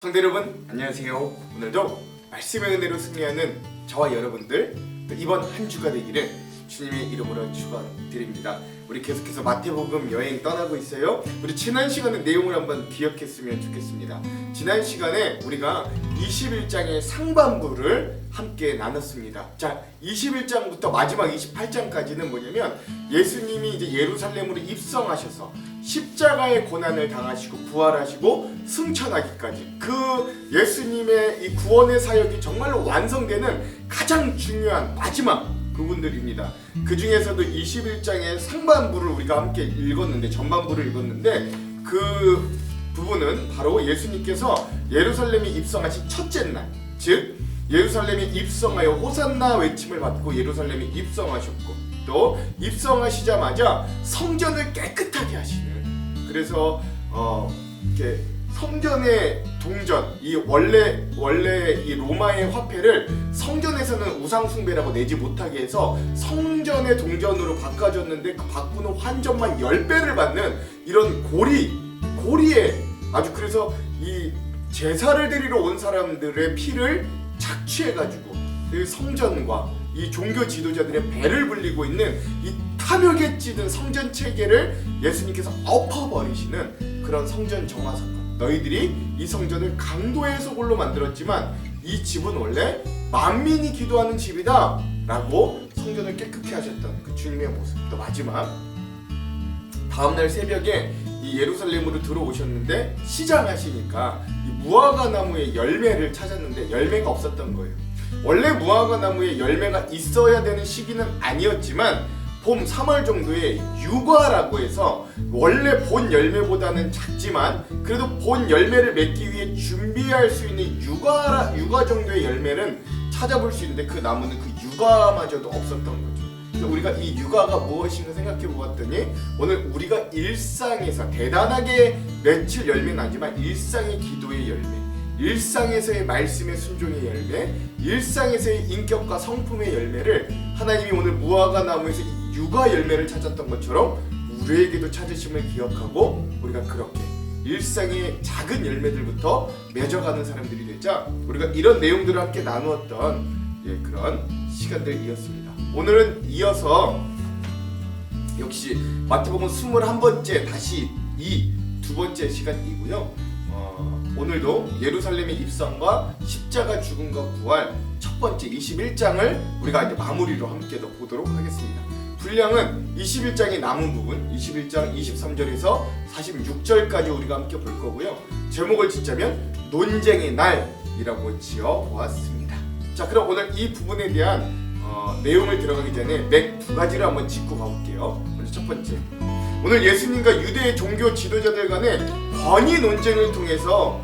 성도 여러분 안녕하세요. 오늘도 말씀의 은혜로 승리하는 저와 여러분들 이번 한 주가 되기를 주님의 이름으로 축원드립니다. 우리 계속해서 마태복음 여행 떠나고 있어요. 우리 지난 시간에 내용을 한번 기억했으면 좋겠습니다. 지난 시간에 우리가 21장의 상반부를 함께 나눴습니다. 자, 21장부터 마지막 28장까지는 뭐냐면 예수님이 이제 예루살렘으로 입성하셔서 십자가의 고난을 당하시고 부활하시고 승천하기까지 그 예수님의 이 구원의 사역이 정말로 완성되는 가장 중요한 마지막 부분들입니다. 그 중에서도 21장의 상반부를 우리가 함께 읽었는데, 전반부를 읽었는데, 그 부분은 바로 예수님께서 예루살렘에 입성하신 첫째 날, 즉 예루살렘에 입성하여 호산나 외침을 받고 예루살렘에 입성하셨고, 또 입성하시자마자 성전을 깨끗하게 하시는, 그래서 이렇게 성전의 동전, 이 원래 이 로마의 화폐를 성전에서는 우상 숭배라고 내지 못하게 해서 성전의 동전으로 바꿔줬는데, 그 바꾸는 환전만 10배를 받는 이런 고리에 아주, 그래서 이 제사를 드리러 온 사람들의 피를 착취해가지고 그 성전과 이 종교 지도자들의 배를 불리고 있는 이 탐욕에 찌든 성전 체계를 예수님께서 엎어버리시는 그런 성전 정화 사건. 너희들이 이 성전을 강도의 소굴로 만들었지만 이 집은 원래 만민이 기도하는 집이다 라고 성전을 깨끗게 하셨던 그 주님의 모습. 또 마지막 다음날 새벽에 이 예루살렘으로 들어오셨는데 시장하시니까 이 무화과 나무의 열매를 찾았는데 열매가 없었던 거예요. 원래 무화과 나무에 열매가 있어야 되는 시기는 아니었지만 봄 3월 정도에 유과라고 해서 원래 본 열매보다는 작지만 그래도 본 열매를 맺기 위해 준비할 수 있는 유과 정도의 열매는 찾아볼 수 있는데 그 나무는 그 유과마저도 없었던 거죠. 그래서 우리가 이 유과가 무엇인가 생각해 보았더니 오늘 우리가 일상에서 대단하게 맺힐 열매는 아니지만 일상의 기도의 열매, 일상에서의 말씀의 순종의 열매, 일상에서의 인격과 성품의 열매를 하나님이 오늘 무화과 나무에서 유과 열매를 찾았던 것처럼 우리에게도 찾으심을 기억하고 우리가 그렇게 일상의 작은 열매들부터 맺어가는 사람들이 되자 우리가 이런 내용들을 함께 나누었던 그런 시간들이었습니다. 오늘은 이어서 역시 마태복음 21번째 다시 이 두 번째 시간이고요. 오늘도 예루살렘의 입성과 십자가 죽음과 부활 첫 번째 21장을 우리가 이제 마무리로 함께 더 보도록 하겠습니다. 분량은 21장의 남은 부분 21장 23절에서 46절까지 우리가 함께 볼 거고요. 제목을 짓자면 논쟁의 날이라고 지어 보았습니다. 자, 그럼 오늘 이 부분에 대한 내용을 들어가기 전에 맥 두 가지를 한번 짚고 가볼게요. 먼저 첫 번째, 오늘 예수님과 유대의 종교 지도자들 간의 권위 논쟁을 통해서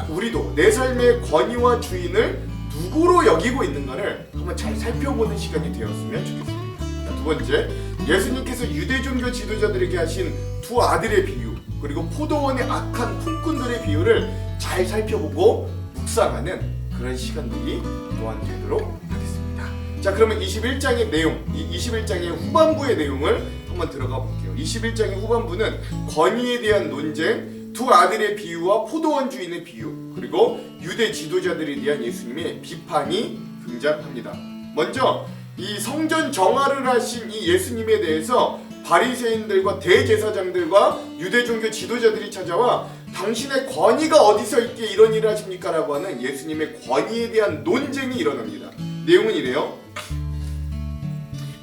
우리도 내 삶의 권위와 주인을 누구로 여기고 있는가를 한번 잘 살펴보는 시간이 되었으면 좋겠습니다. 두 번째, 예수님께서 유대 종교 지도자들에게 하신 두 아들의 비유, 그리고 포도원의 악한 품꾼들의 비유를 잘 살펴보고 묵상하는 그런 시간들이 또한 되도록 하겠습니다. 자, 그러면 21장의 내용, 이 21장의 후반부의 내용을 한번 들어가 볼게요. 21장의 후반부는 권위에 대한 논쟁, 두 아들의 비유와 포도원 주인의 비유, 그리고 유대 지도자들에 대한 예수님의 비판이 등장합니다. 먼저 이 성전 정화를 하신 이 예수님에 대해서 바리새인들과 대제사장들과 유대 종교 지도자들이 찾아와 당신의 권위가 어디서 있기에 이런 일을 하십니까? 라고 하는 예수님의 권위에 대한 논쟁이 일어납니다. 내용은 이래요.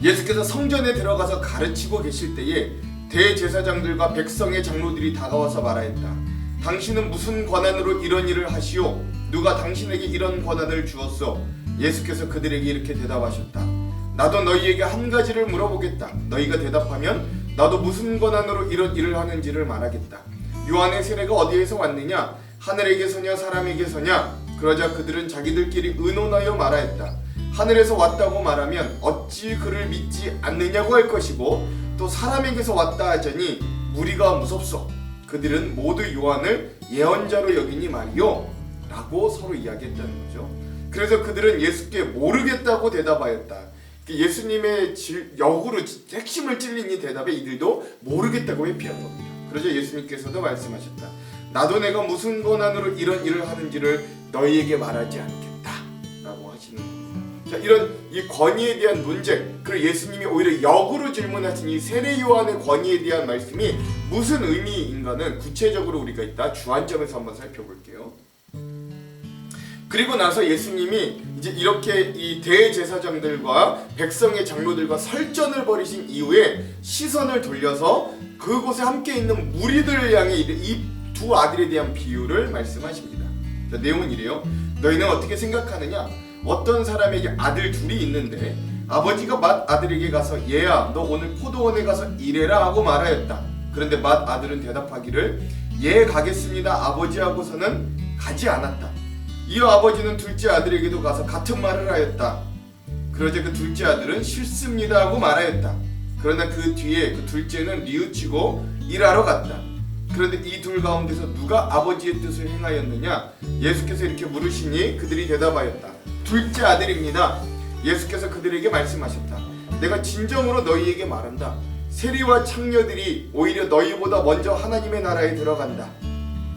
예수께서 성전에 들어가서 가르치고 계실 때에 대제사장들과 백성의 장로들이 다가와서 말하였다. 당신은 무슨 권한으로 이런 일을 하시오? 누가 당신에게 이런 권한을 주었소? 예수께서 그들에게 이렇게 대답하셨다. 나도 너희에게 한 가지를 물어보겠다. 너희가 대답하면 나도 무슨 권한으로 이런 일을 하는지를 말하겠다. 요한의 세례가 어디에서 왔느냐? 하늘에게서냐 사람에게서냐? 그러자 그들은 자기들끼리 의논하여 말하였다. 하늘에서 왔다고 말하면 어찌 그를 믿지 않느냐고 할 것이고, 또 사람에게서 왔다 하자니 무리가 무섭소. 그들은 모두 요한을 예언자로 여기니 말이요 라고 서로 이야기했다는 거죠. 그래서 그들은 예수께 모르겠다고 대답하였다. 예수님의 역으로 핵심을 찔린 이 대답에 이들도 모르겠다고 회피한 겁니다. 그러자 예수님께서도 말씀하셨다. 나도 내가 무슨 권한으로 이런 일을 하는지를 너희에게 말하지 않겠다 라고 하시는 겁니다. 자, 이런 이 권위에 대한 논쟁, 그리고 예수님이 오히려 역으로 질문하신 이 세례 요한의 권위에 대한 말씀이 무슨 의미인가는 구체적으로 우리가 이따 주안점에서 한번 살펴볼게요. 그리고 나서 예수님이 이제 이렇게 이 대제사장들과 백성의 장로들과 설전을 벌이신 이후에 시선을 돌려서 그곳에 함께 있는 무리들을 향해 이 두 아들에 대한 비유를 말씀하십니다. 자, 내용은 이래요. 너희는 어떻게 생각하느냐? 어떤 사람에게 아들 둘이 있는데 아버지가 맏 아들에게 가서 얘야 너 오늘 포도원에 가서 일해라 하고 말하였다. 그런데 맏 아들은 대답하기를 예 가겠습니다 아버지 하고서는 가지 않았다. 이어 아버지는 둘째 아들에게도 가서 같은 말을 하였다. 그러자 그 둘째 아들은 싫습니다 하고 말하였다. 그러나 그 뒤에 그 둘째는 뉘우치고 일하러 갔다. 그런데 이 둘 가운데서 누가 아버지의 뜻을 행하였느냐? 예수께서 이렇게 물으시니 그들이 대답하였다. 둘째 아들입니다. 예수께서 그들에게 말씀하셨다. 내가 진정으로 너희에게 말한다. 세리와 창녀들이 오히려 너희보다 먼저 하나님의 나라에 들어간다.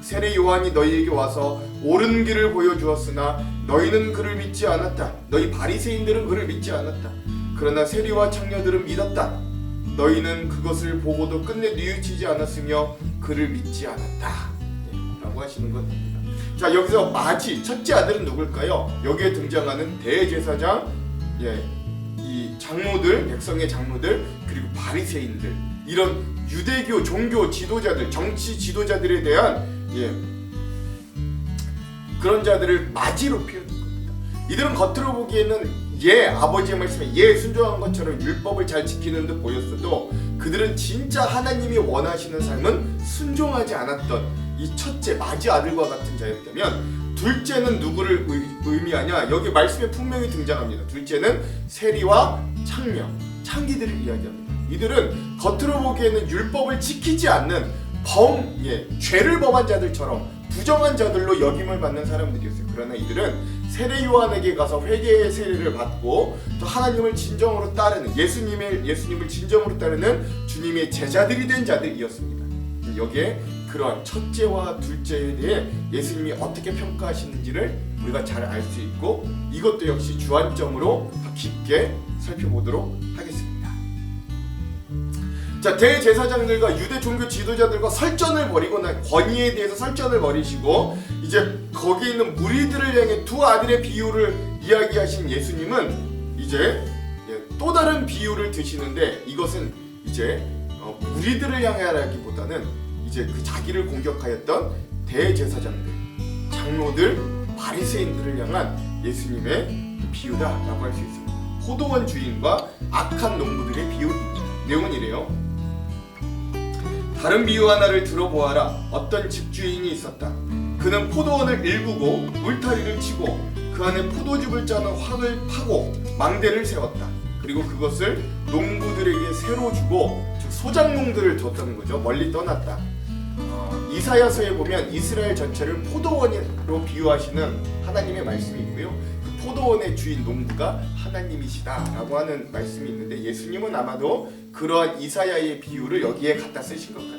세례 요한이 너희에게 와서 옳은 길을 보여주었으나 너희는 그를 믿지 않았다. 너희 바리새인들은 그를 믿지 않았다. 그러나 세리와 창녀들은 믿었다. 너희는 그것을 보고도 끝내 뉘우치지 않았으며 그를 믿지 않았다. 라고 하시는 겁니다. 자, 여기서 마지 첫째 아들은 누굴까요? 여기에 등장하는 대제사장, 이 장로들, 백성의 장로들, 그리고 바리새인들, 이런 유대교 종교 지도자들, 정치 지도자들에 대한 그런 자들을 마지로 표현한 겁니다. 이들은 겉으로 보기에는 아버지의 말씀에 순종한 것처럼 율법을 잘 지키는 듯 보였어도 그들은 진짜 하나님이 원하시는 삶은 순종하지 않았던 이 첫째 마지 아들과 같은 자였다면, 둘째는 누구를 의미하냐? 여기 말씀에 분명히 등장합니다. 둘째는 세리와 창녀, 창기들을 이야기합니다. 이들은 겉으로 보기에는 율법을 지키지 않는 죄를 범한 자들처럼 부정한 자들로 여김을 받는 사람들이었어요. 그러나 이들은 세례 요한에게 가서 회개의 세례를 받고 또 하나님을 진정으로 따르는 예수님을 진정으로 따르는 주님의 제자들이 된 자들이었습니다. 여기에 그러한 첫째와 둘째에 대해 예수님이 어떻게 평가하시는지를 우리가 잘 알 수 있고, 이것도 역시 주안점으로 더 깊게 살펴보도록 하겠습니다. 자, 대제사장들과 유대 종교 지도자들과 설전을 벌이고 난 권위에 대해서 설전을 벌이시고 이제 거기 있는 무리들을 향해 두 아들의 비유를 이야기하신 예수님은 이제 또 다른 비유를 드시는데, 이것은 이제 무리들을 향하라기보다는 이제 그 자기를 공격하였던 대제사장들, 장로들, 바리새인들을 향한 예수님의 비유다라고 할 수 있습니다. 포도원 주인과 악한 농부들의 비유입니다. 내용은 이래요. 다른 비유 하나를 들어보아라. 어떤 집주인이 있었다. 그는 포도원을 일구고 울타리를 치고 그 안에 포도즙을 짜는 확을 파고 망대를 세웠다. 그리고 그것을 농부들에게 새로 주고, 즉 소작농들을 줬다는 거죠. 멀리 떠났다. 이사야서에 보면 이스라엘 전체를 포도원으로 비유하시는 하나님의 말씀이 있고요. 그 포도원의 주인 농부가 하나님이시다라고 하는 말씀이 있는데, 예수님은 아마도 그러한 이사야의 비유를 여기에 갖다 쓰신 것 같아요.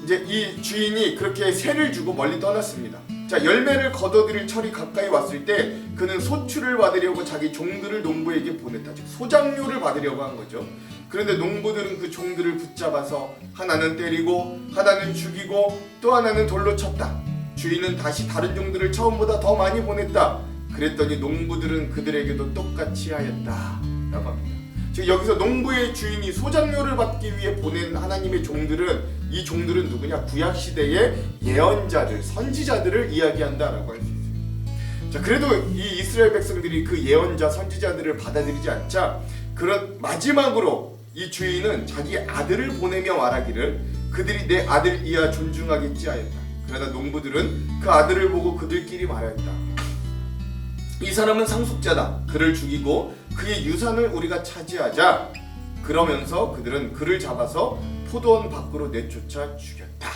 이제 이 주인이 그렇게 새를 주고 멀리 떠났습니다. 자, 열매를 거둬들일 철이 가까이 왔을 때 그는 소출을 받으려고 자기 종들을 농부에게 보냈다. 즉 소작료를 받으려고 한 거죠. 그런데 농부들은 그 종들을 붙잡아서 하나는 때리고 하나는 죽이고 또 하나는 돌로 쳤다. 주인은 다시 다른 종들을 처음보다 더 많이 보냈다. 그랬더니 농부들은 그들에게도 똑같이 하였다 라고 합니다. 즉 여기서 농부의 주인이 소작료를 받기 위해 보낸 하나님의 종들은, 이 종들은 누구냐? 구약시대의 예언자들, 선지자들을 이야기한다라고 할 수 있어요. 자, 그래도 이 이스라엘 백성들이 그 예언자, 선지자들을 받아들이지 않자 그런 마지막으로 이 주인은 자기 아들을 보내며 말하기를 그들이 내 아들이야 존중하겠지 하였다. 그러나 농부들은 그 아들을 보고 그들끼리 말하였다. 이 사람은 상속자다. 그를 죽이고 그의 유산을 우리가 차지하자. 그러면서 그들은 그를 잡아서 포도원 밖으로 내쫓아 죽였다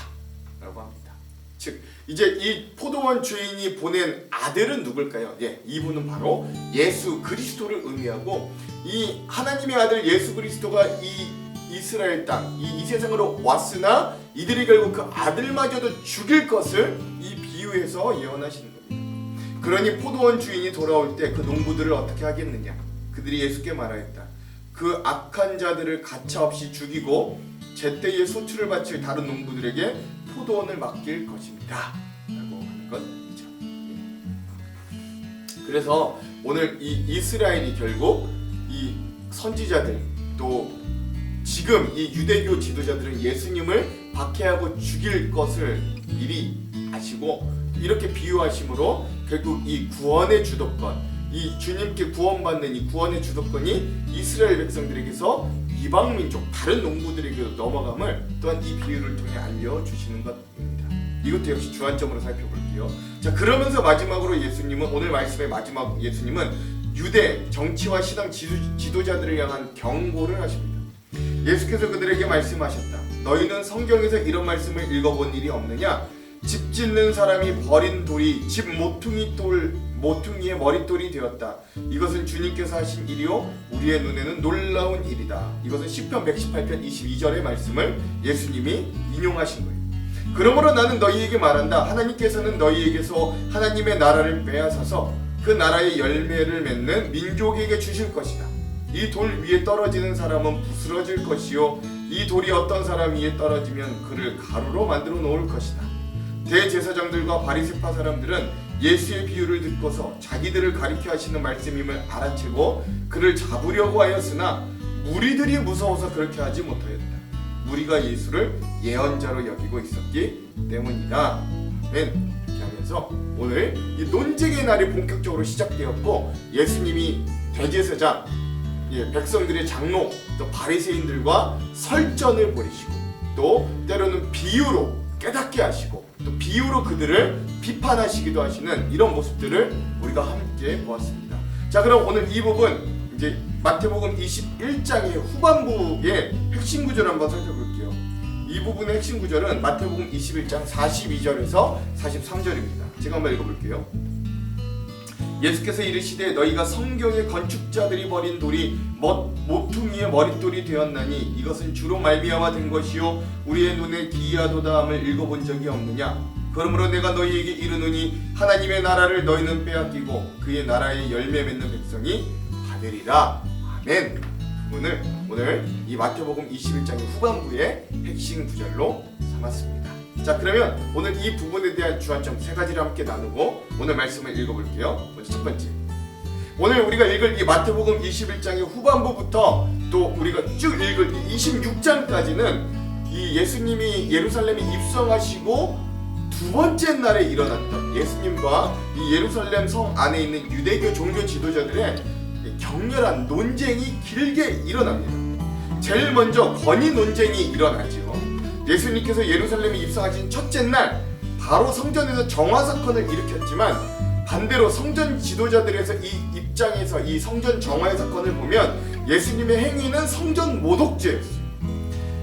라고 합니다. 즉 이제 이 포도원 주인이 보낸 아들은 누굴까요? 이분은 바로 예수 그리스도를 의미하고, 이 하나님의 아들 예수 그리스도가 이 이스라엘 땅, 이 세상으로 왔으나 이들이 결국 그 아들마저도 죽일 것을 이 비유해서 예언하시는 겁니다. 그러니 포도원 주인이 돌아올 때 그 농부들을 어떻게 하겠느냐? 그들이 예수께 말하였다. 그 악한 자들을 가차없이 죽이고 제때에 소출을 바칠 다른 농부들에게 포도원을 맡길 것입니다. 라고 하는 것이죠. 그래서 오늘 이 이스라엘이 결국 이 선지자들 또 지금 이 유대교 지도자들은 예수님을 박해하고 죽일 것을 미리 아시고 이렇게 비유하심으로 결국 이 구원의 주도권, 이 주님께 구원받는 이 구원의 주도권이 이스라엘 백성들에게서 이방 민족 다른 농부들에게로 넘어감을 또한 이 비유를 통해 알려주시는 것입니다. 이것도 역시 주안점으로 살펴볼게요. 자, 그러면서 마지막으로 예수님은 오늘 말씀의 마지막 예수님은 유대 정치와 신앙 지도자들을 향한 경고를 하십니다. 예수께서 그들에게 말씀하셨다. 너희는 성경에서 이런 말씀을 읽어본 일이 없느냐? 집 짓는 사람이 버린 돌이 집 모퉁이의 머릿돌이 되었다. 이것은 주님께서 하신 일이요 우리의 눈에는 놀라운 일이다. 이것은 시편 118편 22절의 말씀을 예수님이 인용하신 거예요. 그러므로 나는 너희에게 말한다. 하나님께서는 너희에게서 하나님의 나라를 빼앗아서 그 나라의 열매를 맺는 민족에게 주실 것이다. 이 돌 위에 떨어지는 사람은 부스러질 것이요 이 돌이 어떤 사람 위에 떨어지면 그를 가루로 만들어 놓을 것이다. 대제사장들과 바리새파 사람들은 예수의 비유를 듣고서 자기들을 가리켜 하시는 말씀임을 알아채고 그를 잡으려고 하였으나 무리들이 무서워서 그렇게 하지 못하였다. 무리가 예수를 예언자로 여기고 있었기 때문이다. 아멘. 이렇게 하면서 오늘 이 논쟁의 날이 본격적으로 시작되었고 예수님이 대제사장, 백성들의 장로, 또 바리새인들과 설전을 벌이시고 또 때로는 비유로 깨닫게 하시고 또 비유로 그들을 비판하시기도 하시는 이런 모습들을 우리가 함께 보았습니다. 자, 그럼 오늘 이 부분 이제 마태복음 21장의 후반부의 핵심 구절을 한번 살펴볼게요. 이 부분의 핵심 구절은 마태복음 21장 42절에서 43절입니다. 제가 한번 읽어볼게요. 예수께서 이르시되 너희가 성경의 건축자들이 버린 돌이 모퉁이의 머릿돌이 되었나니 이것은 주로 말미암아 된 것이요 우리의 눈에 기이하도다 함을 읽어본 적이 없느냐. 그러므로 내가 너희에게 이르노니 하나님의 나라를 너희는 빼앗기고 그의 나라의 열매 맺는 백성이 받으리라. 아멘. 오늘 이 마태복음 21장의 후반부의 핵심 구절로 삼았습니다. 자, 그러면 오늘 이 부분에 대한 주안점 세 가지를 함께 나누고 오늘 말씀을 읽어볼게요. 먼저 첫 번째, 오늘 우리가 읽을 이 마태복음 21장의 후반부부터 또 우리가 쭉 읽을 26장까지는 이 예수님이 예루살렘에 입성하시고 두 번째 날에 일어났던 예수님과 이 예루살렘 성 안에 있는 유대교 종교 지도자들의 격렬한 논쟁이 길게 일어납니다. 제일 먼저 건의 논쟁이 일어나죠. 예수님께서 예루살렘에 입성하신 첫째 날 바로 성전에서 정화 사건을 일으켰지만 반대로 성전 지도자들에서 이 입장에서 이 성전 정화의 사건을 보면 예수님의 행위는 성전 모독죄였어요.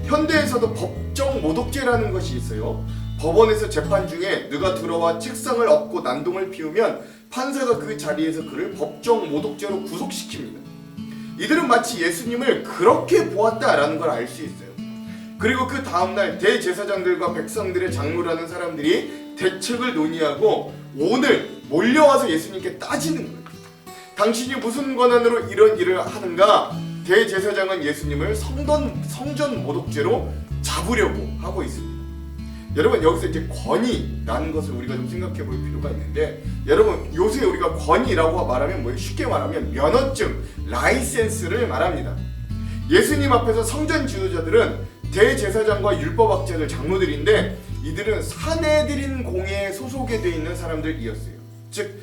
현대에서도 법정 모독죄라는 것이 있어요. 법원에서 재판 중에 누가 들어와 책상을 엎고 난동을 피우면 판사가 그 자리에서 그를 법정 모독죄로 구속시킵니다. 이들은 마치 예수님을 그렇게 보았다라는 걸 알 수 있어요. 그리고 그 다음날 대제사장들과 백성들의 장로라는 사람들이 대책을 논의하고 오늘 몰려와서 예수님께 따지는 거예요. 당신이 무슨 권한으로 이런 일을 하는가? 대제사장은 예수님을 성전 모독죄로 잡으려고 하고 있습니다. 여러분, 여기서 이제 권위라는 것을 우리가 좀 생각해 볼 필요가 있는데, 여러분 요새 우리가 권위라고 말하면 뭐예요? 쉽게 말하면 면허증, 라이센스를 말합니다. 예수님 앞에서 성전 지도자들은 대제사장과 율법학자들, 장로들인데 이들은 사내들인 공회에 소속에 되어 있는 사람들이었어요. 즉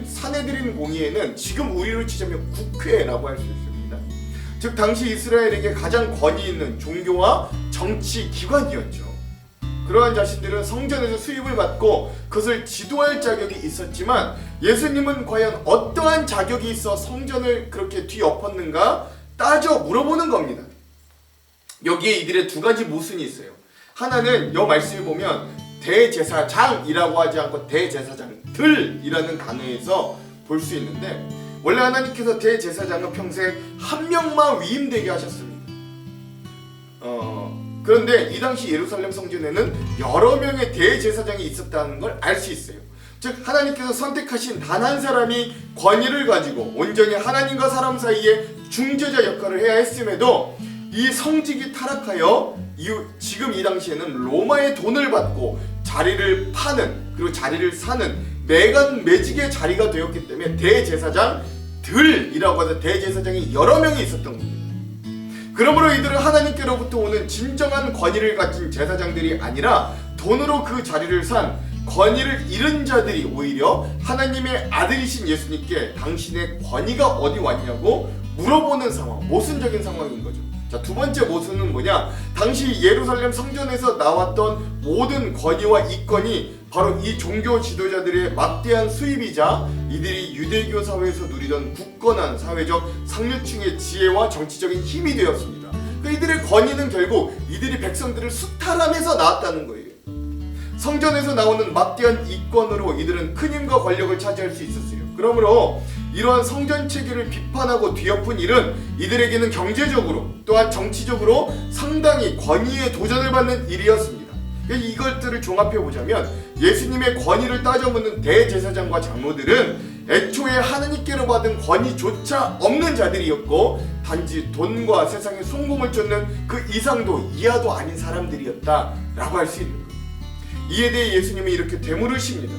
사내들인 공회에는 지금 우리로 치자면 국회라고 할 수 있습니다. 즉 당시 이스라엘에게 가장 권위 있는 종교와 정치 기관이었죠. 그러한 자신들은 성전에서 수입을 받고 그것을 지도할 자격이 있었지만 예수님은 과연 어떠한 자격이 있어 성전을 그렇게 뒤엎었는가 따져 물어보는 겁니다. 여기에 이들의 두 가지 모순이 있어요. 하나는 이 말씀을 보면 대제사장이라고 하지 않고 대제사장들이라는 단어에서 볼 수 있는데, 원래 하나님께서 대제사장은 평생 한 명만 위임되게 하셨습니다. 그런데 이 당시 예루살렘 성전에는 여러 명의 대제사장이 있었다는 걸 알 수 있어요. 즉 하나님께서 선택하신 단 한 사람이 권위를 가지고 온전히 하나님과 사람 사이에 중재자 역할을 해야 했음에도 이 성직이 타락하여 지금 이 당시에는 로마의 돈을 받고 자리를 파는, 그리고 자리를 사는 매직의 자리가 되었기 때문에 대제사장들이라고 해서 대제사장이 여러 명이 있었던 겁니다. 그러므로 이들은 하나님께로부터 오는 진정한 권위를 가진 제사장들이 아니라 돈으로 그 자리를 산 권위를 잃은 자들이 오히려 하나님의 아들이신 예수님께 당신의 권위가 어디 왔냐고 물어보는 상황, 모순적인 상황인 거죠. 자, 두 번째 모순은 뭐냐? 당시 예루살렘 성전에서 나왔던 모든 권위와 이권이 바로 이 종교 지도자들의 막대한 수입이자 이들이 유대교 사회에서 누리던 굳건한 사회적 상류층의 지혜와 정치적인 힘이 되었습니다. 이들의 권위는 결국 이들이 백성들을 수탈하면서 나왔다는 거예요. 성전에서 나오는 막대한 이권으로 이들은 큰 힘과 권력을 차지할 수 있었어요. 그러므로 이러한 성전 체계를 비판하고 뒤엎은 일은 이들에게는 경제적으로 또한 정치적으로 상당히 권위에 도전을 받는 일이었습니다. 이것들을 종합해 보자면 예수님의 권위를 따져묻는 대제사장과 장로들은 애초에 하나님께로 받은 권위조차 없는 자들이었고 단지 돈과 세상의 성공을 쫓는 그 이상도 이하도 아닌 사람들이었다라고 할 수 있는 거예요. 이에 대해 예수님이 이렇게 되물으십니다.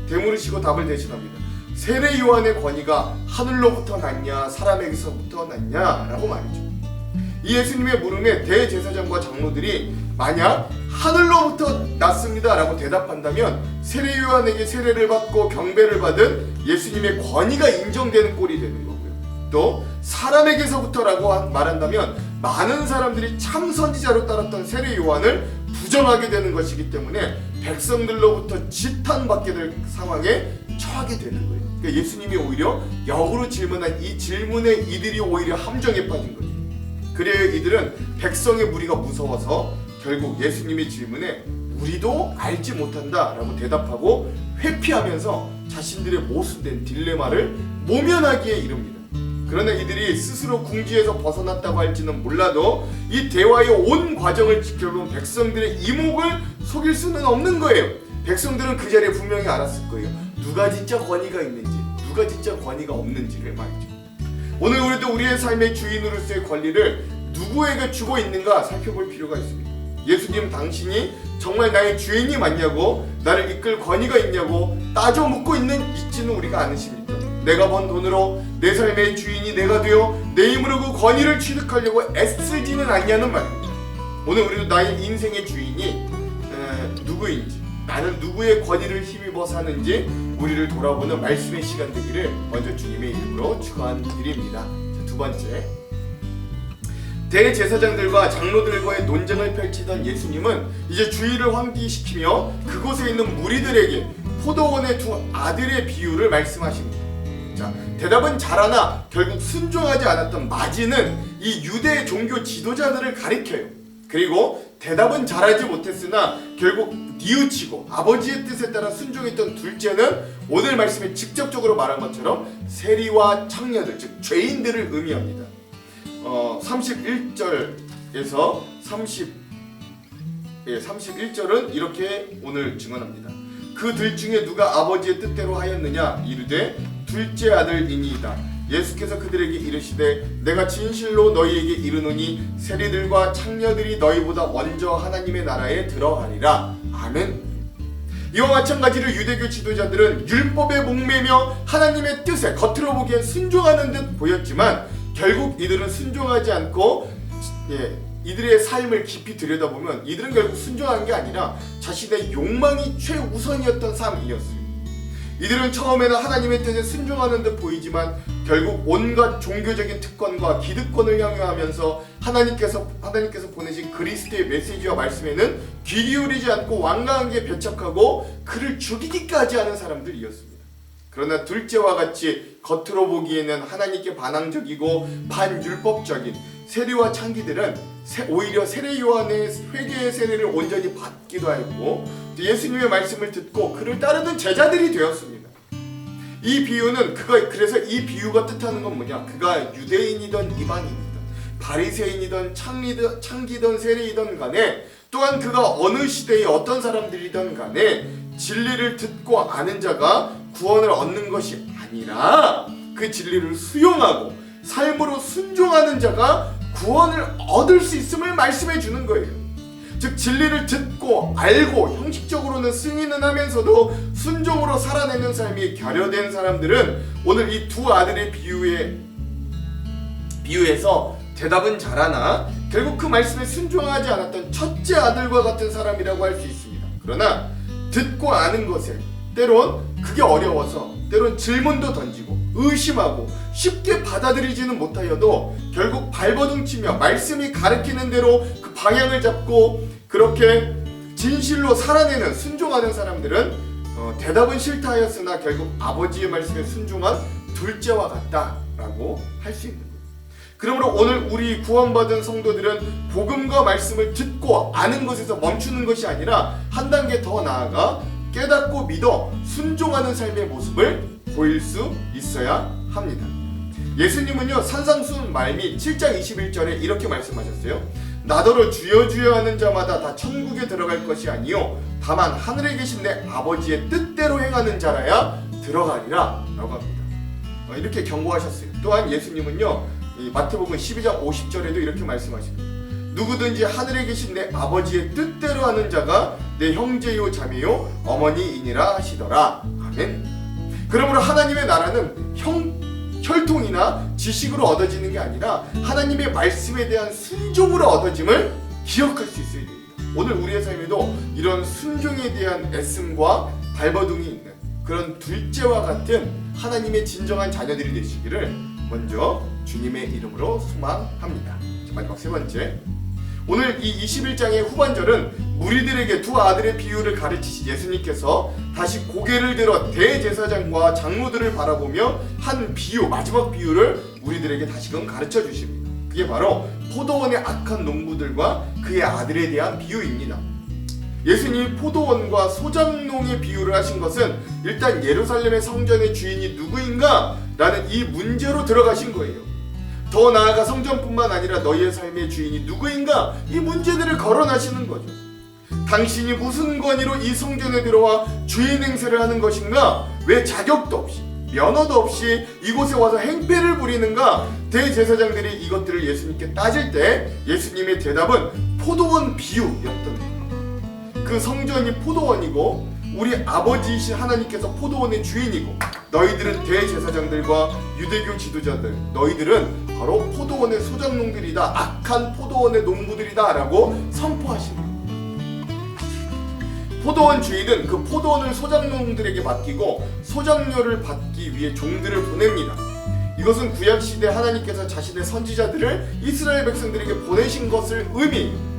되물으시고 답을 대신합니다. 세례 요한의 권위가 하늘로부터 났냐 사람에게서부터 났냐 라고 말이죠. 이 예수님의 물음에 대제사장과 장로들이 만약 하늘로부터 났습니다 라고 대답한다면 세례 요한에게 세례를 받고 경배를 받은 예수님의 권위가 인정되는 꼴이 되는 거고요. 또 사람에게서부터라고 말한다면 많은 사람들이 참 선지자로 따랐던 세례 요한을 부정하게 되는 것이기 때문에 백성들로부터 지탄받게 될 상황에 처하게 되는 거예요. 그러니까 예수님이 오히려 역으로 질문한 이 질문에 이들이 오히려 함정에 빠진 거죠. 그래야 이들은 백성의 무리가 무서워서 결국 예수님의 질문에 우리도 알지 못한다 라고 대답하고 회피하면서 자신들의 모순된 딜레마를 모면하기에 이릅니다. 그러나 이들이 스스로 궁지에서 벗어났다고 할지는 몰라도 이 대화의 온 과정을 지켜본 백성들의 이목을 속일 수는 없는 거예요. 백성들은 그 자리에 분명히 알았을 거예요. 누가 진짜 권위가 있는지, 누가 진짜 권위가 없는지를 말이죠. 오늘 우리도 우리의 삶의 주인으로서의 권리를 누구에게 주고 있는가 살펴볼 필요가 있습니다. 예수님 당신이 정말 나의 주인이 맞냐고, 나를 이끌 권위가 있냐고 따져 묻고 있지는 우리가 않으십니까? 내가 번 돈으로 내 삶의 주인이 내가 되어 내 힘으로 그 권위를 취득하려고 애쓰지는 않냐는 말입니다. 오늘 우리도 나의 인생의 주인이 누구인지, 나는 누구의 권위를 힘입어 사는지 우리를 돌아보는 말씀의 시간 되기를 먼저 주님의 이름으로 축원드립니다. 자, 두 번째, 대제사장들과 장로들과의 논쟁을 펼치던 예수님은 이제 주의를 환기시키며 그곳에 있는 무리들에게 포도원의 두 아들의 비유를 말씀하십니다. 자, 대답은 잘하나 결국 순종하지 않았던 마지는 이 유대 종교 지도자들을 가리켜요. 그리고 대답은 잘하지 못했으나 결국 뉘우치고 아버지의 뜻에 따라 순종했던 둘째는 오늘 말씀에 직접적으로 말한 것처럼 세리와 창녀들, 즉 죄인들을 의미합니다. 31절에서 31절은 이렇게 오늘 증언합니다. 그들 중에 누가 아버지의 뜻대로 하였느냐 이르되 둘째 아들이니이다. 예수께서 그들에게 이르시되 내가 진실로 너희에게 이르노니 세리들과 창녀들이 너희보다 먼저 하나님의 나라에 들어가리라. 아멘. 이와 마찬가지로 유대교 지도자들은 율법에 목매며 하나님의 뜻에 겉으로 보기엔 순종하는 듯 보였지만 결국 이들은 순종하지 않고 이들의 삶을 깊이 들여다보면 이들은 결국 순종한 게 아니라 자신의 욕망이 최우선이었던 삶이었어요. 이들은 처음에는 하나님의 뜻에 순종하는 듯 보이지만 결국 온갖 종교적인 특권과 기득권을 향유하면서 하나님께서 보내신 그리스도의 메시지와 말씀에는 귀 기울이지 않고 완강하게 배척하고 그를 죽이기까지 하는 사람들이었습니다. 그러나 둘째와 같이 겉으로 보기에는 하나님께 반항적이고 반율법적인 세리와 창기들은 오히려 세례 요한의 회개의 세례를 온전히 받기도 하였고 예수님의 말씀을 듣고 그를 따르는 제자들이 되었습니다. 이 비유는 그래서 이 비유가 뜻하는 건 뭐냐? 그가 유대인이든 이방인이든 바리새인이든 창기든 세리이든 간에, 또한 그가 어느 시대의 어떤 사람들이든 간에 진리를 듣고 아는 자가 구원을 얻는 것이 아니라 그 진리를 수용하고 삶으로 순종하는 자가 구원을 얻을 수 있음을 말씀해 주는 거예요. 즉 진리를 듣고 알고 형식적으로는 승인은 하면서도 순종으로 살아내는 삶이 결여된 사람들은 오늘 이 두 아들의 비유에서 대답은 잘하나 결국 그 말씀에 순종하지 않았던 첫째 아들과 같은 사람이라고 할 수 있습니다. 그러나 듣고 아는 것에 때론 그게 어려워서 때론 질문도 던지고 의심하고 쉽게 받아들이지는 못하여도 결국 발버둥치며 말씀이 가르치는 대로 그 방향을 잡고 그렇게 진실로 살아내는 순종하는 사람들은 대답은 싫다 하였으나 결국 아버지의 말씀에 순종한 둘째와 같다라고 할 수 있는 거예요. 그러므로 오늘 우리 구원받은 성도들은 복음과 말씀을 듣고 아는 것에서 멈추는 것이 아니라 한 단계 더 나아가 깨닫고 믿어 순종하는 삶의 모습을 보일 수 있어야 합니다. 예수님은요 산상수훈 말미 7장 21절에 이렇게 말씀하셨어요. 나더러 주여 주여 하는 자마다 다 천국에 들어갈 것이 아니요 다만 하늘에 계신 내 아버지의 뜻대로 행하는 자라야 들어가리라 라고 합니다. 이렇게 경고하셨어요. 또한 예수님은요 이 마태복음 12장 50절에도 이렇게 말씀하십니다. 누구든지 하늘에 계신 내 아버지의 뜻대로 하는 자가 내 형제요 자매요 어머니이니라 하시더라. 아멘. 그러므로 하나님의 나라는 혈통이나 지식으로 얻어지는 게 아니라 하나님의 말씀에 대한 순종으로 얻어짐을 기억할 수 있어야 됩니다. 오늘 우리의 삶에도 이런 순종에 대한 애씀과 발버둥이 있는 그런 둘째와 같은 하나님의 진정한 자녀들이 되시기를 먼저 주님의 이름으로 소망합니다. 마지막 세 번째, 오늘 이 21장의 후반절은 무리들에게 두 아들의 비유를 가르치신 예수님께서 다시 고개를 들어 대제사장과 장로들을 바라보며 한 비유, 마지막 비유를 무리들에게 다시금 가르쳐 주십니다. 그게 바로 포도원의 악한 농부들과 그의 아들에 대한 비유입니다. 예수님이 포도원과 소작농의 비유를 하신 것은 일단 예루살렘의 성전의 주인이 누구인가? 라는 이 문제로 들어가신 거예요. 더 나아가 성전뿐만 아니라 너희의 삶의 주인이 누구인가? 이 문제들을 거론하시는 거죠. 당신이 무슨 권위로 이 성전에 들어와 주인 행세를 하는 것인가? 왜 자격도 없이 면허도 없이 이곳에 와서 행패를 부리는가? 대제사장들이 이것들을 예수님께 따질 때 예수님의 대답은 포도원 비유였던 거예요. 그 성전이 포도원이고 우리 아버지이신 하나님께서 포도원의 주인이고 너희들은 대제사장들과 유대교 지도자들, 너희들은 바로 포도원의 소작농들이다, 악한 포도원의 농부들이다 라고 선포하시는 거예요. 포도원 주인은 그 포도원을 소작농들에게 맡기고 소작료를 받기 위해 종들을 보냅니다. 이것은 구약시대 하나님께서 자신의 선지자들을 이스라엘 백성들에게 보내신 것을 의미해요.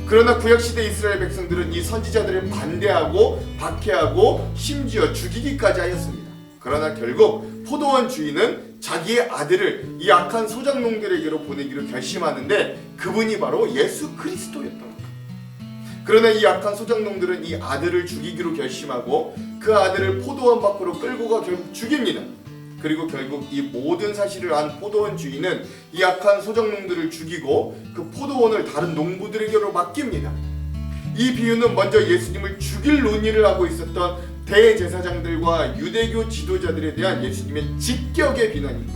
그러나 구약시대 이스라엘 백성들은 이 선지자들을 반대하고 박해하고 심지어 죽이기까지 하였습니다. 그러나 결국 포도원 주인은 자기의 아들을 이 악한 소작농들에게로 보내기로 결심하는데 그분이 바로 예수 그리스도였던 거예요. 그러나 이 악한 소작농들은 이 아들을 죽이기로 결심하고 그 아들을 포도원 밖으로 끌고 가 결국 죽입니다. 그리고 결국 이 모든 사실을 안 포도원 주인은 이 악한 소작농들을 죽이고 그 포도원을 다른 농부들에게로 맡깁니다. 이 비유는 먼저 예수님을 죽일 논의를 하고 있었던 대제사장들과 유대교 지도자들에 대한 예수님의 직격의 비난입니다.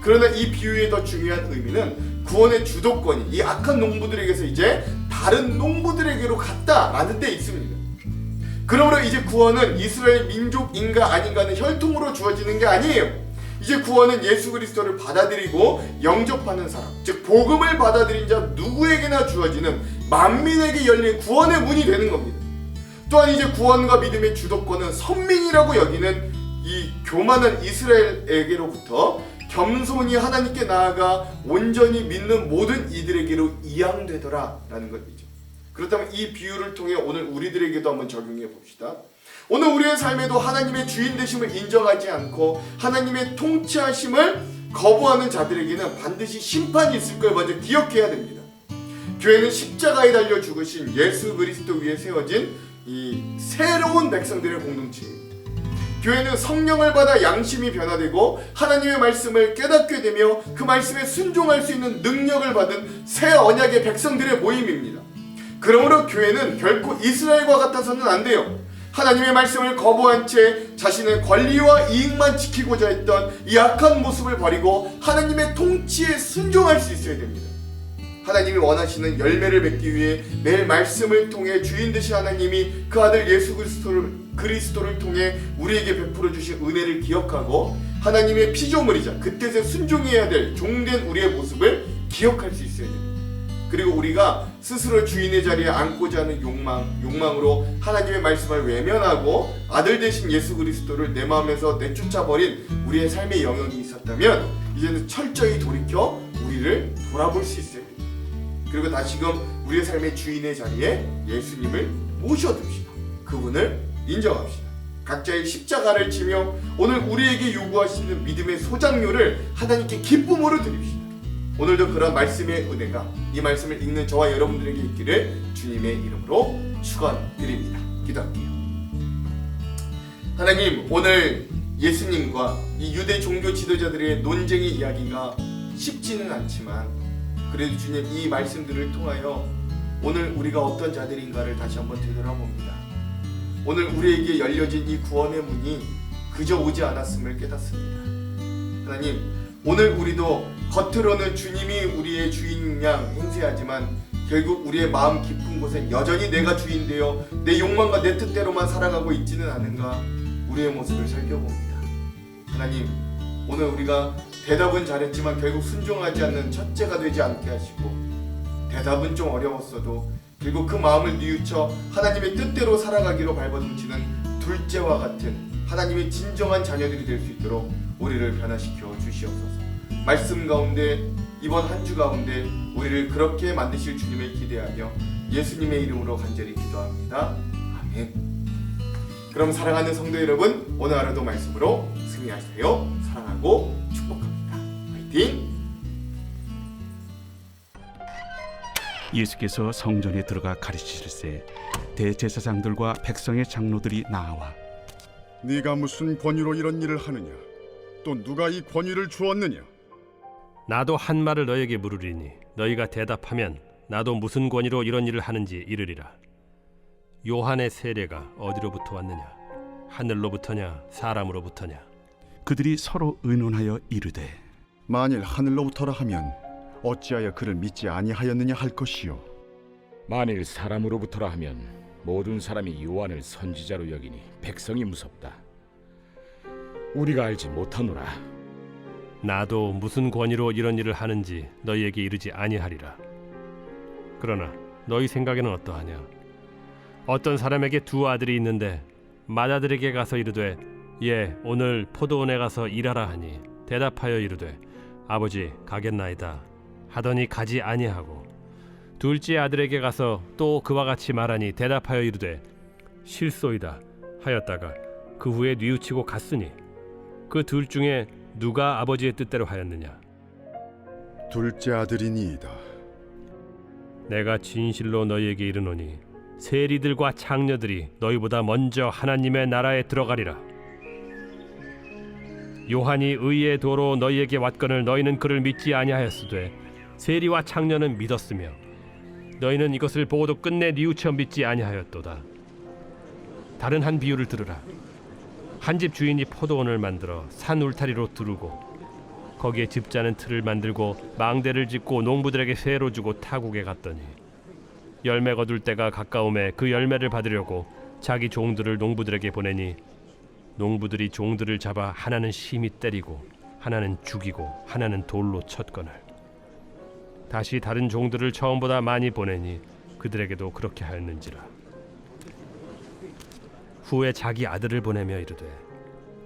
그러나 이 비유의 더 중요한 의미는 구원의 주도권이 이 악한 농부들에게서 이제 다른 농부들에게로 갔다라는 데 있습니다. 그러므로 이제 구원은 이스라엘 민족인가 아닌가는 혈통으로 주어지는 게 아니에요. 이제 구원은 예수 그리스도를 받아들이고 영접하는 사람, 즉 복음을 받아들인 자 누구에게나 주어지는 만민에게 열린 구원의 문이 되는 겁니다. 또한 이제 구원과 믿음의 주도권은 선민이라고 여기는 이 교만한 이스라엘에게로부터 겸손히 하나님께 나아가 온전히 믿는 모든 이들에게로 이양되더라 라는 것이죠. 그렇다면 이 비유를 통해 오늘 우리들에게도 한번 적용해 봅시다. 오늘 우리의 삶에도 하나님의 주인 되심을 인정하지 않고 하나님의 통치하심을 거부하는 자들에게는 반드시 심판이 있을 걸 먼저 기억해야 됩니다. 교회는 십자가에 달려 죽으신 예수 그리스도 위에 세워진 이 새로운 백성들의 공동체입니다. 교회는 성령을 받아 양심이 변화되고 하나님의 말씀을 깨닫게 되며 그 말씀에 순종할 수 있는 능력을 받은 새 언약의 백성들의 모임입니다. 그러므로 교회는 결코 이스라엘과 같아서는 안 돼요. 하나님의 말씀을 거부한 채 자신의 권리와 이익만 지키고자 했던 이 악한 모습을 버리고 하나님의 통치에 순종할 수 있어야 됩니다. 하나님이 원하시는 열매를 맺기 위해 매일 말씀을 통해 주인 되신 하나님이 그 아들 예수 그리스도를 통해 우리에게 베풀어 주신 은혜를 기억하고 하나님의 피조물이자 그 뜻에 순종해야 될 종된 우리의 모습을 기억할 수 있어야 됩니다. 그리고 우리가 스스로 주인의 자리에 앉고자 하는 욕망으로 하나님의 말씀을 외면하고 아들 되신 예수 그리스도를 내 마음에서 내쫓아버린 우리의 삶의 영역이 있었다면 이제는 철저히 돌이켜 우리를 돌아볼 수 있어야 됩니다. 그리고 다시금 우리의 삶의 주인의 자리에 예수님을 모셔둡시다. 그분을 인정합시다. 각자의 십자가를 지며 오늘 우리에게 요구하시는 믿음의 소장료를 하나님께 기쁨으로 드립시다. 오늘도 그런 말씀의 은혜가 이 말씀을 읽는 저와 여러분들에게 있기를 주님의 이름으로 축원드립니다. 기도할게요. 하나님, 오늘 예수님과 이 유대 종교 지도자들의 논쟁의 이야기가 쉽지는 않지만 그래도 주님, 이 말씀들을 통하여 오늘 우리가 어떤 자들인가를 다시 한번 되돌아봅니다. 오늘 우리에게 열려진 이 구원의 문이 그저 오지 않았음을 깨닫습니다. 하나님, 오늘 우리도 겉으로는 주님이 우리의 주인 양 행세하지만 결국 우리의 마음 깊은 곳엔 여전히 내가 주인 되어 내 욕망과 내 뜻대로만 살아가고 있지는 않은가 우리의 모습을 살펴봅니다. 하나님, 오늘 우리가 대답은 잘했지만 결국 순종하지 않는 첫째가 되지 않게 하시고 대답은 좀 어려웠어도 결국 그 마음을 뉘우쳐 하나님의 뜻대로 살아가기로 발버둥치는 둘째와 같은 하나님의 진정한 자녀들이 될 수 있도록 우리를 변화시켜 주시옵소서. 말씀 가운데 이번 한 주 가운데 우리를 그렇게 만드실 주님을 기대하며 예수님의 이름으로 간절히 기도합니다. 아멘. 그럼 사랑하는 성도 여러분, 오늘 하루도 말씀으로 승리하세요. 사랑하고 축복합니다. 화이팅! 예수께서 성전에 들어가 가르치실세 대제사장들과 백성의 장로들이 나와 네가 무슨 권위로 이런 일을 하느냐? 또 누가 이 권위를 주었느냐? 나도 한 말을 너에게 물으리니 너희가 대답하면 나도 무슨 권위로 이런 일을 하는지 이르리라. 요한의 세례가 어디로부터 왔느냐? 하늘로부터냐 사람으로부터냐? 그들이 서로 의논하여 이르되 만일 하늘로부터라 하면 어찌하여 그를 믿지 아니하였느냐 할 것이요. 만일 사람으로부터라 하면 모든 사람이 요한을 선지자로 여기니 백성이 무섭다. 우리가 알지 못하노라. 나도 무슨 권위로 이런 일을 하는지 너희에게 이르지 아니하리라. 그러나 너희 생각에는 어떠하냐? 어떤 사람에게 두 아들이 있는데 맏아들에게 가서 이르되 예 오늘 포도원에 가서 일하라 하니 대답하여 이르되 아버지 가겠나이다 하더니 가지 아니하고 둘째 아들에게 가서 또 그와 같이 말하니 대답하여 이르되 실소이다 하였다가 그 후에 뉘우치고 갔으니 그 둘 중에 누가 아버지의 뜻대로 하였느냐? 둘째 아들이니이다. 내가 진실로 너희에게 이르노니 세리들과 창녀들이 너희보다 먼저 하나님의 나라에 들어가리라. 요한이 의의 도로 너희에게 왔거늘 너희는 그를 믿지 아니하였으되 세리와 창녀는 믿었으며 너희는 이것을 보고도 끝내 뉘우쳐 믿지 아니하였도다. 다른 한 비유를 들으라. 한 집 주인이 포도원을 만들어 산 울타리로 두르고 거기에 집자는 틀을 만들고 망대를 짓고 농부들에게 세로 주고 타국에 갔더니 열매 거둘 때가 가까움에 그 열매를 받으려고 자기 종들을 농부들에게 보내니 농부들이 종들을 잡아 하나는 심히 때리고 하나는 죽이고 하나는 돌로 쳤거늘 다시 다른 종들을 처음보다 많이 보내니 그들에게도 그렇게 하였는지라. 후에 자기 아들을 보내며 이르되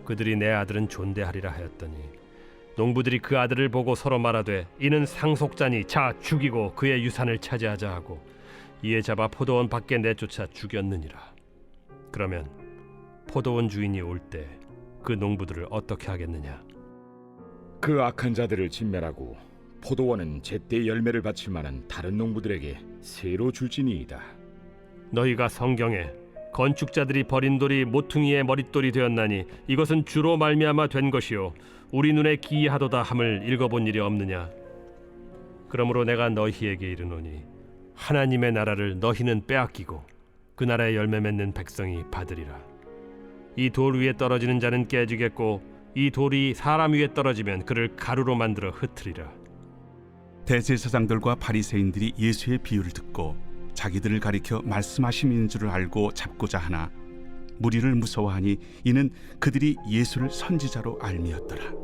그들이 내 아들은 존대하리라 하였더니 농부들이 그 아들을 보고 서로 말하되 이는 상속자니 자 죽이고 그의 유산을 차지하자 하고 이에 잡아 포도원 밖에 내쫓아 죽였느니라. 그러면 포도원 주인이 올 때 그 농부들을 어떻게 하겠느냐? 그 악한 자들을 진멸하고 포도원은 제때 열매를 바칠 만한 다른 농부들에게 새로 줄지니이다. 너희가 성경에 건축자들이 버린 돌이 모퉁이의 머릿돌이 되었나니 이것은 주로 말미암아 된 것이요 우리 눈에 기이하도다 함을 읽어본 일이 없느냐. 그러므로 내가 너희에게 이르노니 하나님의 나라를 너희는 빼앗기고 그 나라의 열매 맺는 백성이 받으리라. 이 돌 위에 떨어지는 자는 깨지겠고 이 돌이 사람 위에 떨어지면 그를 가루로 만들어 흩으리라. 대제사장들과 바리새인들이 예수의 비유를 듣고 자기들을 가리켜 말씀하심인 줄을 알고 잡고자 하나 무리를 무서워하니 이는 그들이 예수를 선지자로 알미었더라.